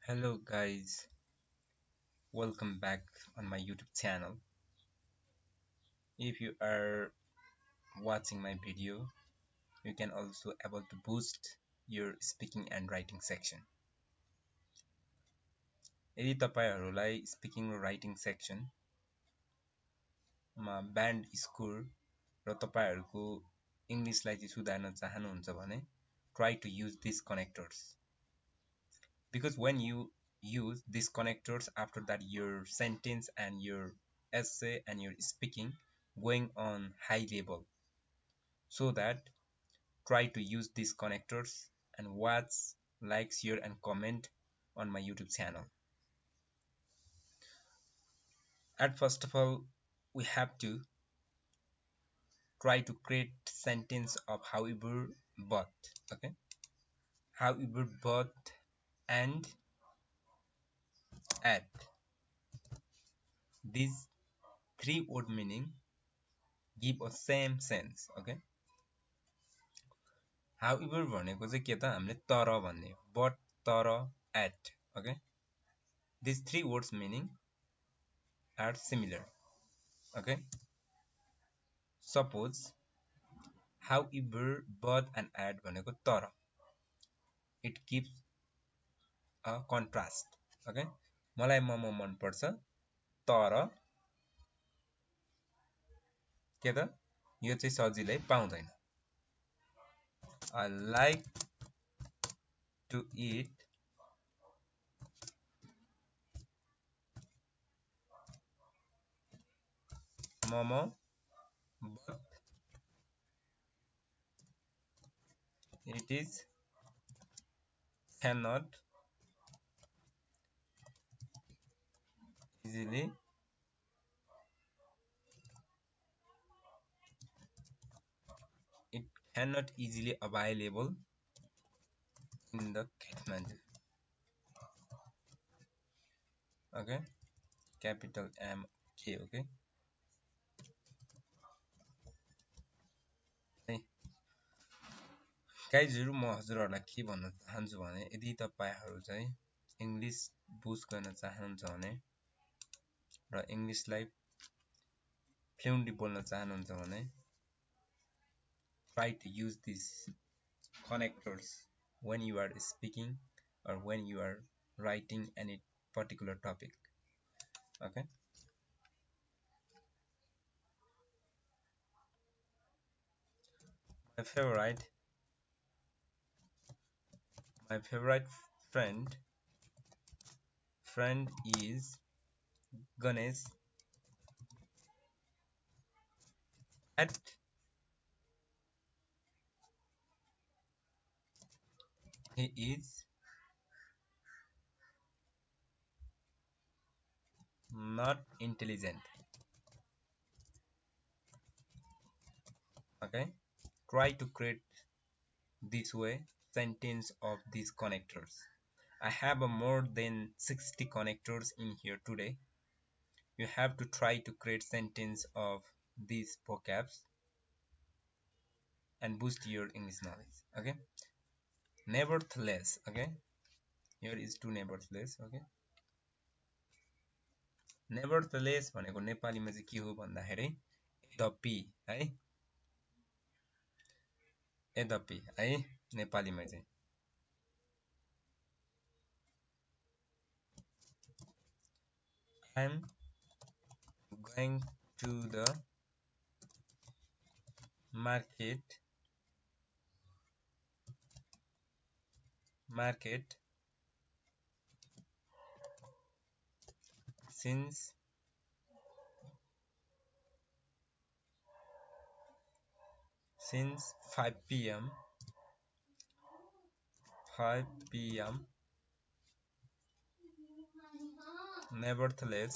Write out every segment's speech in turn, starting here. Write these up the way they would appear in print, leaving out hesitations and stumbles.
Hello guys, welcome back on my YouTube channel. If you are watching my video, you can also able to boost your speaking and writing section. यदि तपाईहरुलाई speaking र writing सेक्सनमा band score र तपाईहरुको इंग्लिशलाई चाहिँ सुधार्न चाहनुहुन्छ भने try to use these connectors because when you use these connectors, after that your sentence and your essay and your speaking going on high level. So that try to use these connectors and watch, like, share and comment on my YouTube channel. At first of all, we have to try to create sentence of however but. Okay, however but and at. These three word meaning give a same sense. Okay, however भनेको चाहिँ के त हामीले तर भन्ने, but तर at. Okay, these three words meaning are similar. Okay, suppose however but and at भनेको तर, it gives a contrast. Okay, मलाई मोमो मन पर्छ तर के त यो चाहिँ सजिलै पाउँदैन. I like to eat momo but it is cannot easily available in the Kathmandu. Okay, capital M K. Okay, गाइजहरु म हजुरहरुलाई के भन्न चाहन्छु भने यदि तपाईहरु चाहिँ इंग्लिश बुस्ट गर्न चाहनुहुन्छ भने र इंग्लिशलाई फ्लुएन्टली बोल्न चाहनुहुन्छ भने try to use these connectors when you are speaking or when you are writing any particular topic. Okay, my favorite friend is Ganesh. At he is not intelligent. Okay, try to create this way sentence of these connectors. I have a more than 60 connectors in here today. You have to try to create sentence of these vocabs and boost your English knowledge. Okay, nevertheless. Okay, here is two nevertheless. Okay, nevertheless भनेको नेपालीमा चाहिँ के हो भन्दाखेरि यद्यपि है, यद्यपि है नेपालीमा चाहिँ I am going to the market since 5 p.m. Nevertheless,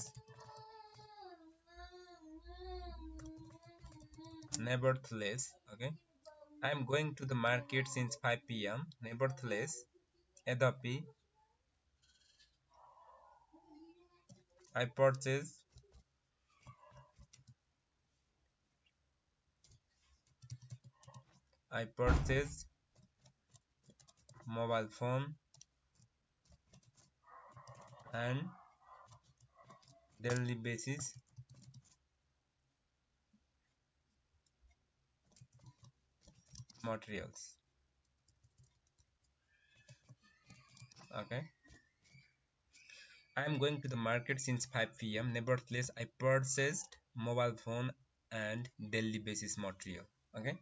okay, I am going to the market since 5 p.m. Nevertheless, यद्यपि I purchase mobile phone and daily basis materials. Okay, I am going to the market since 5 p.m. Nevertheless, I purchased mobile phone and daily basis material. Okay,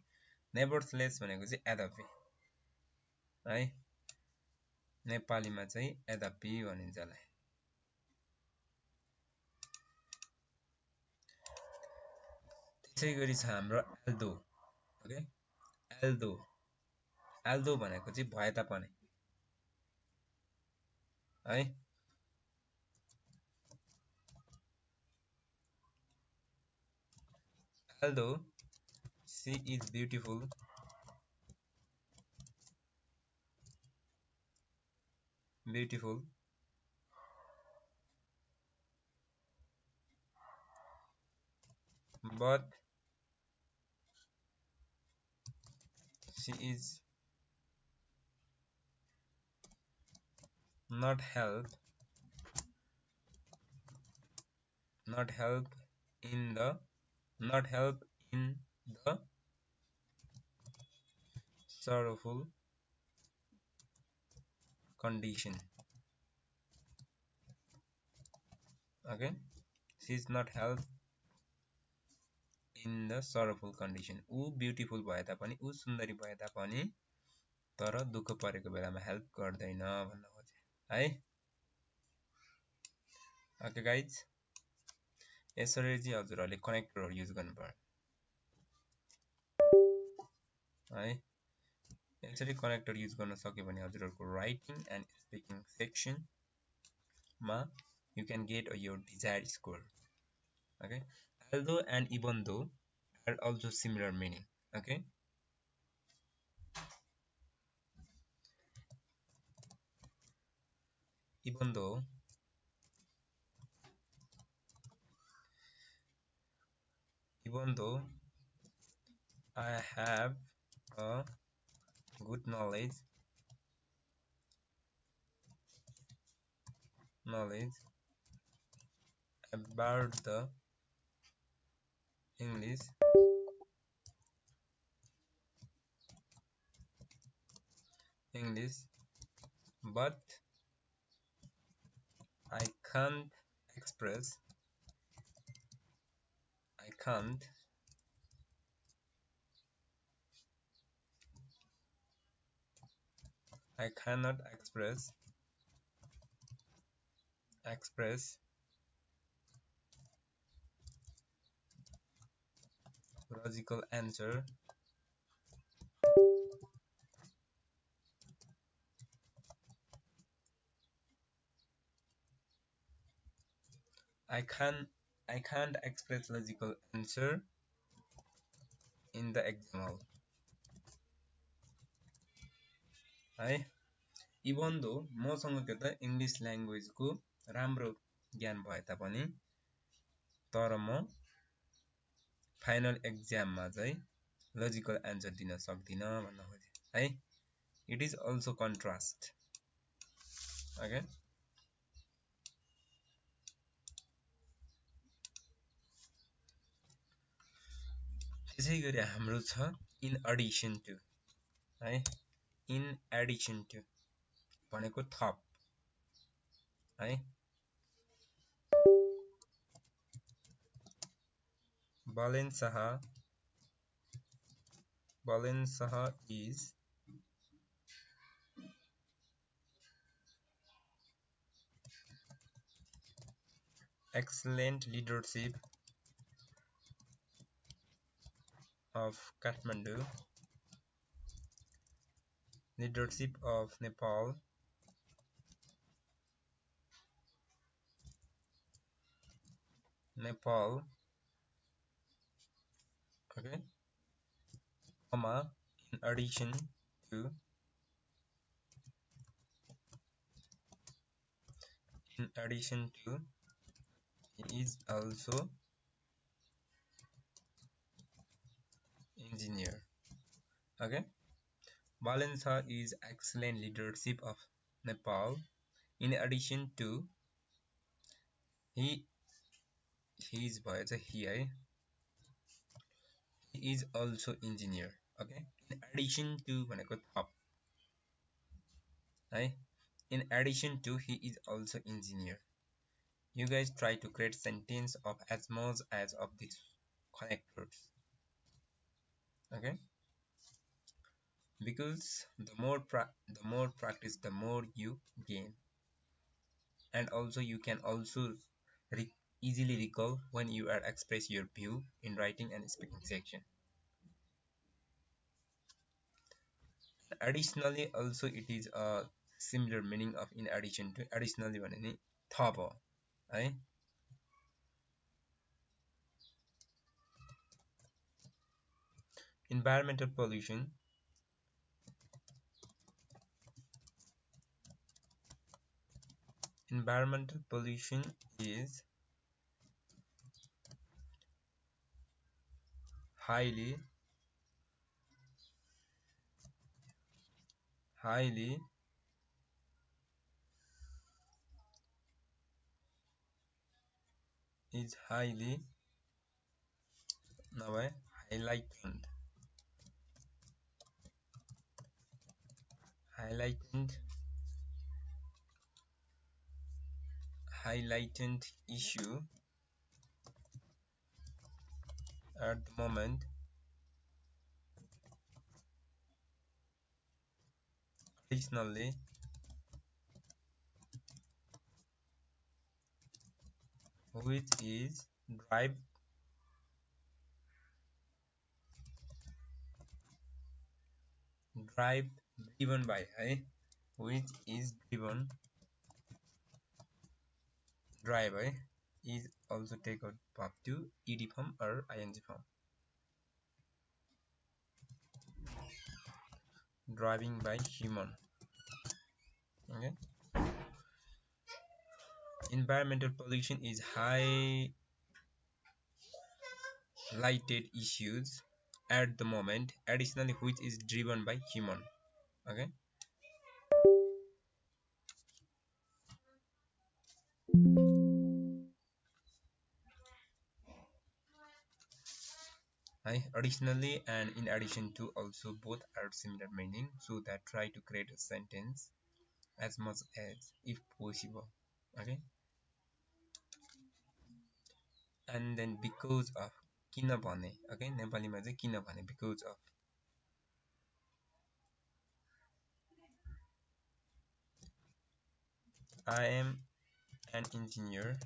nevertheless भनेको चाहिँ यद्यपि है, नेपालीमा चाहिँ यद्यपि भनिन्छ यसलाई। त्यसै गरी छ हाम्रो एल्दो। ओके, एल्दो एल्दो भनेको चाहिँ भए तापनि है। एल्दो she is beautiful, beautiful, but she is not help, not help in the, not help in the sorrowful condition. Okay, she is not help in the sorrowful condition. ऊ ब्युटिफुल भए तापनि, ऊ सुन्दरी भए तापनि, तर दुःख परेको बेलामा हेल्प गर्दैन भन्न खोजे है। ओके गाइज, यसरी चाहिँ हजुरहरूले कनेक्टरहरू युज गर्नु पर्यो है। यसरी कनेक्टर युज गर्न सक्यो भने हजुरहरूको राइटिङ एन्ड स्पिकिङ सेक्सनमा you can get your desired score. Okay, although and even though are also similar meaning. Okay, even though I have a good knowledge about the English but I can't express I cannot express logical answer I can't express logical answer in the exam hall है। Even though मसँग के त English ल्याङ्ग्वेजको राम्रो ज्ञान भए तापनि, तर म फाइनल एक्जाममा चाहिँ लजिकल एन्सर दिन सक्दिनँ भन्न खोजे है। It is also contrast. Okay, त्यसै गरी हाम्रो छ इन एडिसन टु है। इन एडिसन टु भनेको थप है। Balenciaga is excellent leadership of Kathmandu, leadership of Nepal, okay, comma, in addition to he is also engineer. Okay, Balenciaga is excellent leadership of Nepal in addition to he he's भएछ he है he is also engineer okay in addition to भनेको थप है in addition to he is also engineer you guys try to create sentence of as much as of these connectors okay because the more practice the more you gain and also you can also re easily recall when you are express your view in writing and speaking section. Additionally also it is a similar meaning of in addition to additionally भने नि थप हो है environmental pollution environmental pollution is highly highly is highly नभए highlighted highlighted highlighted issue at the moment additionally which is drive drive driven by है which is driven drive है is also take out verb to ed form or ing form driving by human okay environmental pollution is highlighted issues at the moment additionally which is driven by human okay additionally and in addition to also both are similar meaning so that try to create a sentence as much as if possible okay and then because of किनभने okay नेपालीमा चाहिँ किनभने because of I am an engineer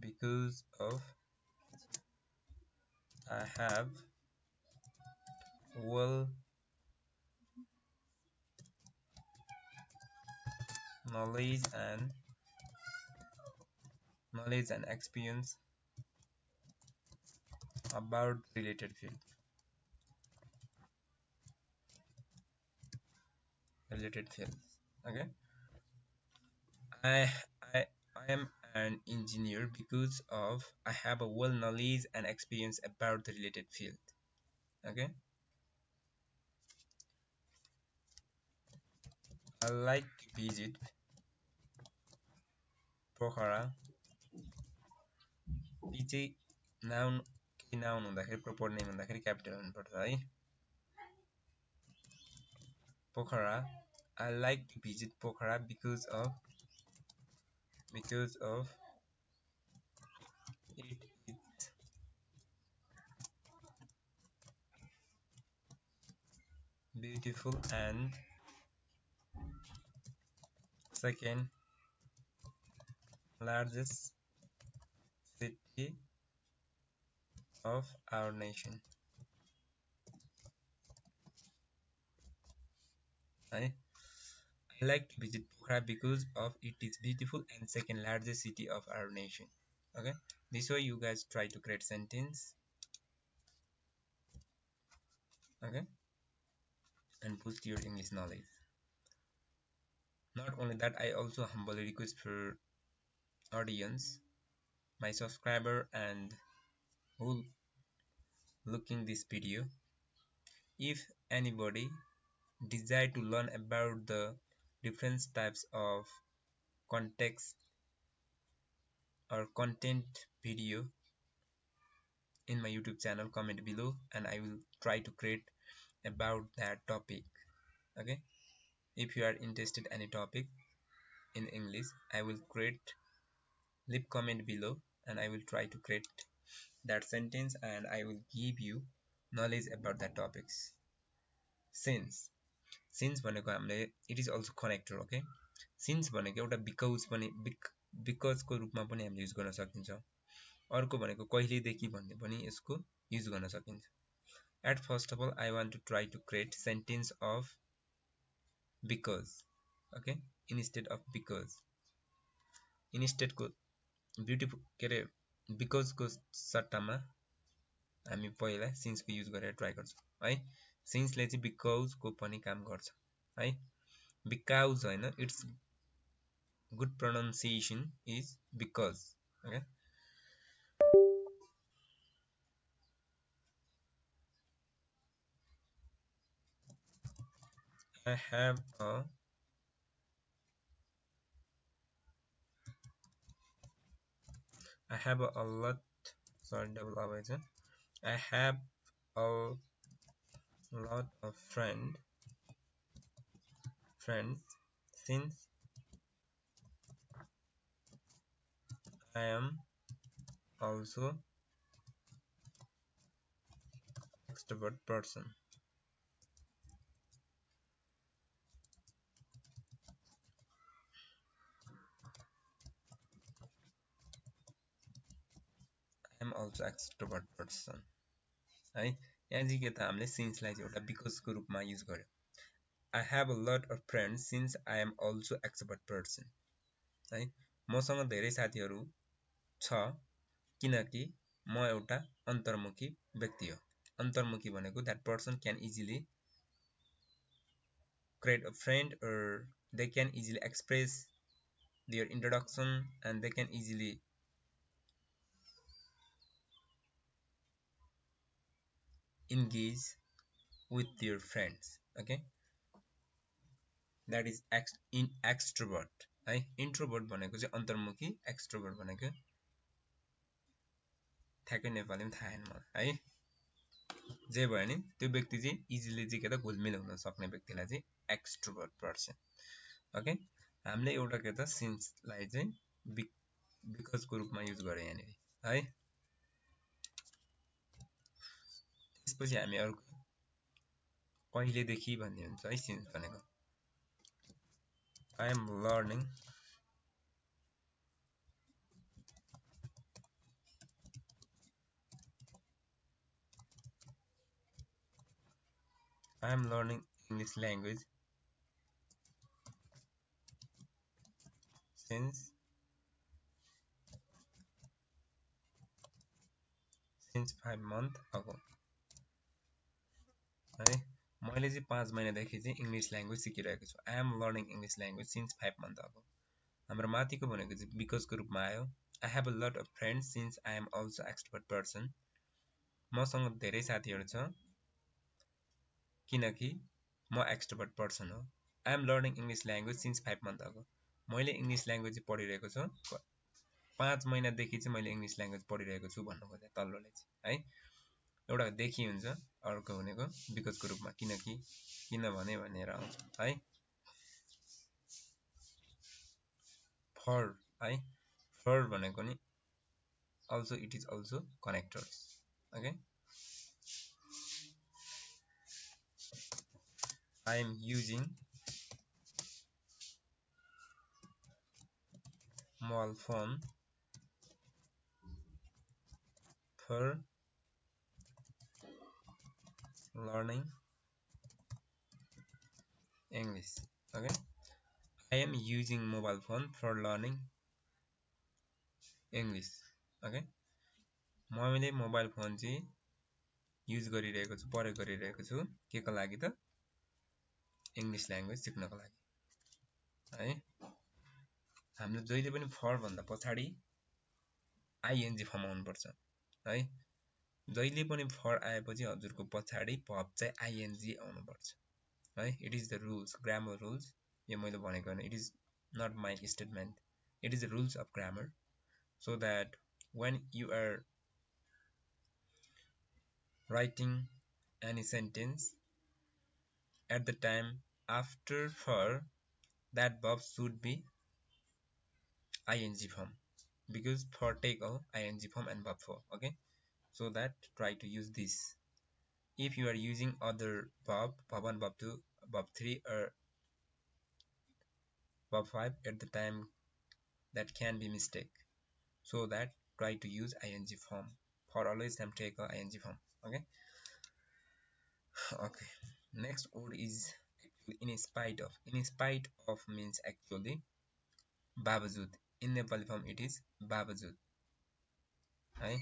because of I have well knowledge and experience about related fields okay I I I am an engineer because of I have a well knowledge and experience about the related field okay I like to visit Pokhara P चाहिँ noun के noun हुँदाखेरि proper name हुँदाखेरि capital हुनुपर्छ है Pokhara I like to visit Pokhara because of it is beautiful and second largest city of our nation I like to visit Pokhara because of it is beautiful and second largest city of our nation okay this way you guys try to create sentence okay and boost your English knowledge not only that I also humbly request for audience my subscriber and who looking this video if anybody desire to learn about the different types of context or content video in my YouTube channel, comment below and I will try to create about that topic. Okay, if you are interested any topic in English, I will create, leave comment below and I will try to create that sentence and I will give you knowledge about that topics. Since भनेको हामीले it is also connector. Okay, since भनेको एउटा because पनि because को रूपमा पनि हामीले use गर्न सकिन्छ। अर्को भनेको कहिलेदेखि भन्ने पनि यसको युज गर्न सकिन्छ। At first of all, I want to try to create sentence of because. Okay, instead of because, instead को beautiful के अरे because को सट्टामा हामी पहिला since को युज गरेर ट्राई गर्छौं है। since ले चाहिँ because को पनि काम गर्छ है। because हैन, its good pronunciation is because. Okay, I have a lot, sorry double always, I have a lot of friends since I am also extrovert person. I am also extrovert person है। यहाँ चाहिँ के त हामीले since लाई चाहिँ एउटा because को रूपमा युज गर्यो। I have a lot of friends since I am also extrovert person है। मसँग धेरै साथीहरू छ किनकि म एउटा अन्तर्मुखी व्यक्ति हो। अन्तर्मुखी भनेको that person can easily create a friend or they can easily express their introduction and they can easily engage with their friends. Okay, that is in extrovert है। introvert भनेको चाहिँ अन्तर्मुखी, extrovert भनेको ठ्याक्कै नेपालीमा थाहा छैन मलाई है। जे भयो नि त्यो व्यक्ति चाहिँ इजिली चाहिँ के त घुलमिल हुन सक्ने व्यक्तिलाई चाहिँ एक्सट्रोभर्ट पर्सन। ओके, हामीले एउटा के त सिन्स लाई चाहिँ बिकज को रूपमा युज गरे यहाँनिर है। त्यसपछि हामी अर्को कहिलेदेखि भन्ने हुन्छ है। सिन्स भनेको I am learning English language since 5 months ago है। मैले चाहिँ 5 महिनादेखि चाहिँ इङ्ग्लिस ल्याङ्ग्वेज सिकिरहेको छु। I am learning English language since 5 months ago। हाम्रो माथिको भनेको चाहिँ बिकज को रूपमा आयो। I have a lot of friends since I am also extrovert person। मसँग धेरै साथीहरू छ किनकि म एक्सट्रोभर्ट पर्सन हो। I am learning English language since 5 months ago। मैले इङ्ग्लिस ल्याङ्ग्वेज पढिरहेको छु 5 महिनादेखि चाहिँ मैले इङ्ग्लिस ल्याङ्ग्वेज पढिरहेको छु भन्नु खोजे तल्लोले चाहिँ है। एउटा देखि हुन्छ, अर्को भनेको बिकजको रूपमा किनभने भनेर आउँछ है। फर है, फर भनेको नि also it is also connectors. Okay, I am using mobile phone for learning English. Okay, I am using mobile phone for learning English. Okay, मैले मोबाइल फोन चाहिँ युज गरिरहेको छु, प्रयोग गरिरहेको छु के को लागि त इङ्ग्लिस ल्याङ्ग्वेज सिक्नको लागि है। हामीले जहिले पनि फर भन्दा पछाडी आइएनजी फर्म आउनुपर्छ है। जहिले पनि फर आएपछि हजुरको पछाडी भर्ब चाहिँ आइएनजी आउनुपर्छ है. It is the rules, grammar rules. यो मैले भनेको होइन, it is not my statement. It is the rules of grammar, so that when you are writing any sentence, at the time after for that verb should be ing form, because for take a ing form and verb for. Okay, so that try to use this. If you are using other verb 1, verb 2, verb 3, or verb 5 at the time, that can be mistake. So that try to use ing form. For always time take a ing form. Okay. Okay. Next word is in spite of. In spite of means actually बावजुद. In Nepali form it is बावजुद. है.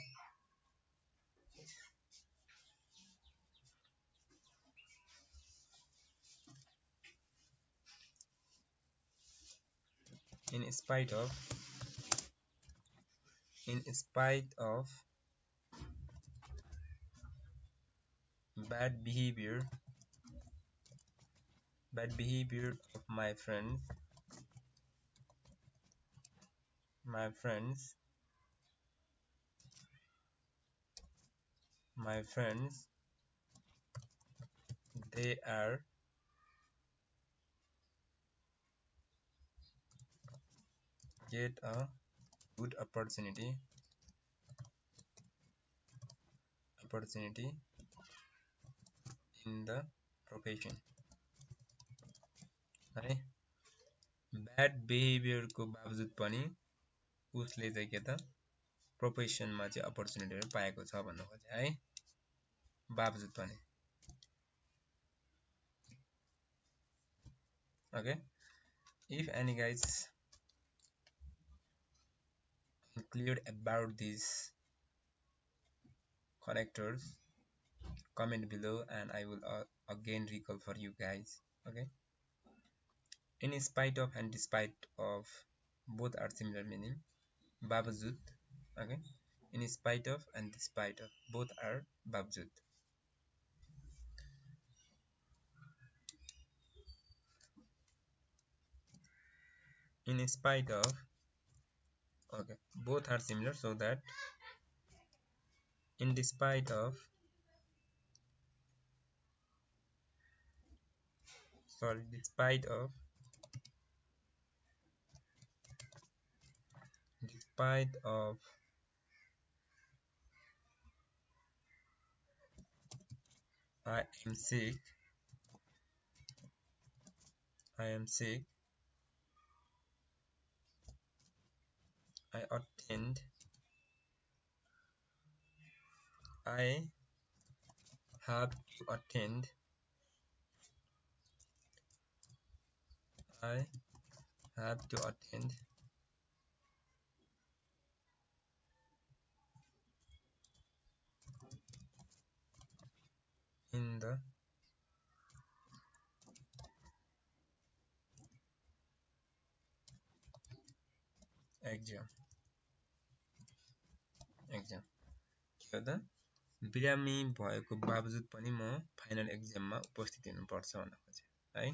In spite of. In spite of bad behavior. Bad behavior of my friends. My friends. My friends. They are get a good opportunity in the profession. है. Bad बिहेभियरको बावजुद पनि उसले चाहिँ के त प्रोफेसनमा चाहिँ अपर्च्युनिटीहरू पाएको छ भन्नु खोजे है. बावजुद पनि. Okay, if any guys unclear about these connectors, comment below and I will again recall for you guys. Okay, in spite of and despite of both are similar meaning. Babajud. Okay, in spite of and despite of both are babjud. In spite of, okay, both are similar, so that in despite of, sorry, despite of I am sick. I am sick. I attend. I have to attend. I have to attend in the exam. Exam. के हो त? बिरामी भएको बावजुद पनि म final एक्जाममा उपस्थित हुनुपर्छ भन्न खोजे है.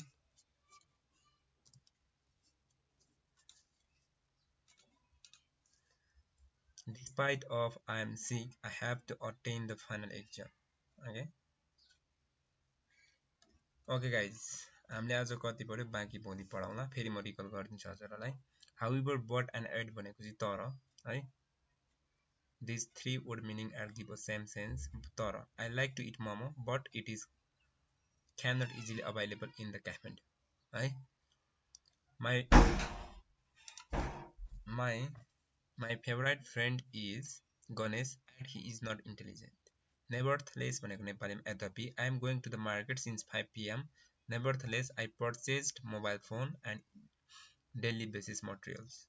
Despite of I am sick, I have to attend the final exam. Okay. Okay guys, हामीले आज कति पढ्यो बाँकी भोलि पढाउँला. फेरि म रिकल गरिदिन्छु हजुरहरूलाई. However, but and at भनेको चाहिँ तर है. These three word meaning are give a same sense. तर I like to eat momo, but it is cannot easily available in the Kathmandu. है. My favorite friend is Ganesh and he is not intelligent. Nevertheless, भनेको नेपालीमा यद्यपि I am going to the market since 5 p.m. Nevertheless, I purchased mobile phone and daily basis materials.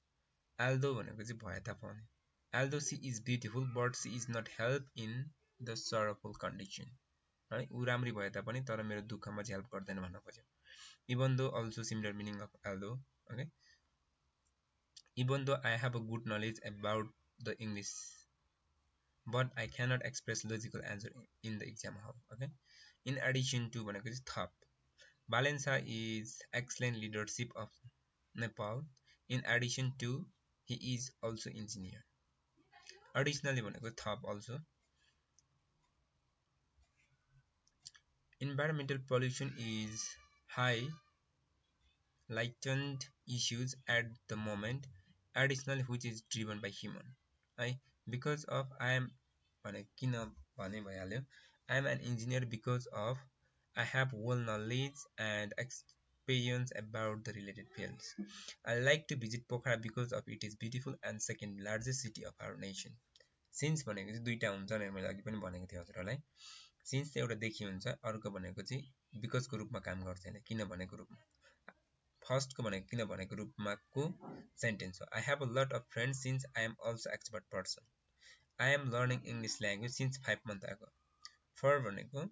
Although भनेको चाहिँ भए तापनि. Although she is beautiful, but she is not help in the sorrowful condition. है. ऊ राम्री भए तापनि तर मेरो दुःखमा चाहिँ हेल्प गर्दैन भन्न खोज्यो. Even though also similar meaning of although. Okay. Even though I have a good knowledge about the English, but I cannot express logical answer in the exam hall. Okay. In addition to भनेको चाहिँ थप. Valensa is excellent leadership of Nepal. In addition to, he is also engineer. Additionally भनेको थप also. Environmental pollution is high lightened issues at the moment, additionally which is driven by human. है because of I am भने किन भने भइहाल्यो I am an engineer because of I have well knowledge and experience about the related fields. I like to visit Pokhara because of it is beautiful and second largest city of our nation. Since भनेको चाहिँ दुईटा हुन्छ भने मैले अघि पनि भनेको थिएँ हजुरहरूलाई सिन्स चाहिँ एउटा देखि हुन्छ अर्को भनेको चाहिँ बिकजको रूपमा काम गर्दैन किन भनेको रूपमा फर्स्टको भनेको किन भनेको रूपमा को सेन्टेन्स हो I have a lot of friends since I am also expert person I am learning English language since 5 month ago for भनेको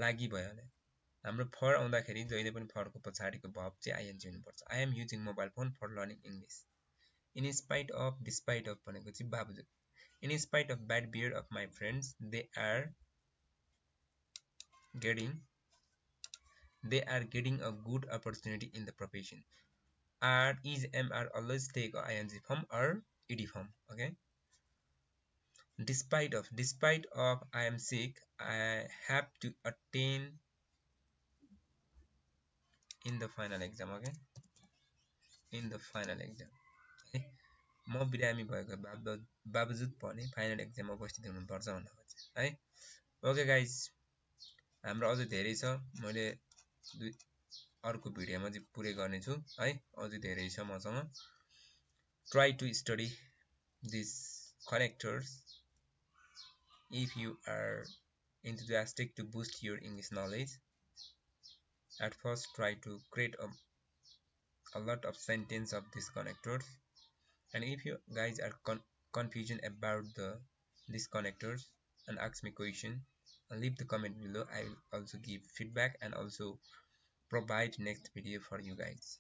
लागि भइहाल्यो हाम्रो फर आउँदाखेरि जहिले पनि फरको पछाडिको भर्ब चाहिँ आइएनजी हुनुपर्छ I am using mobile phone for learning English in spite of despite of भनेको चाहिँ बावजुद in spite of bad behaviour of my friends getting they are getting a good opportunity in the profession. Are is am are always take a ing form or ed form. Okay, despite of I am sick, I have to attain in the final exam. Okay, in the final exam. म बिरामी भएको बावजुद पनि final एक्जाममा उपस्थित हुनुपर्छ भन्नु खोज्छ है ओके गाइज हाम्रो अझै धेरै छ मैले अर्को भिडियोमा चाहिँ पुरै गर्नेछु है अझै धेरै छ मसँग try to study these connectors if you are enthusiastic to boost your English knowledge. At first try to create a lot of sentence of these connectors, and if you guys are confusion about these connectors and ask me question, leave the comment below. I will also give feedback and also provide next video for you guys.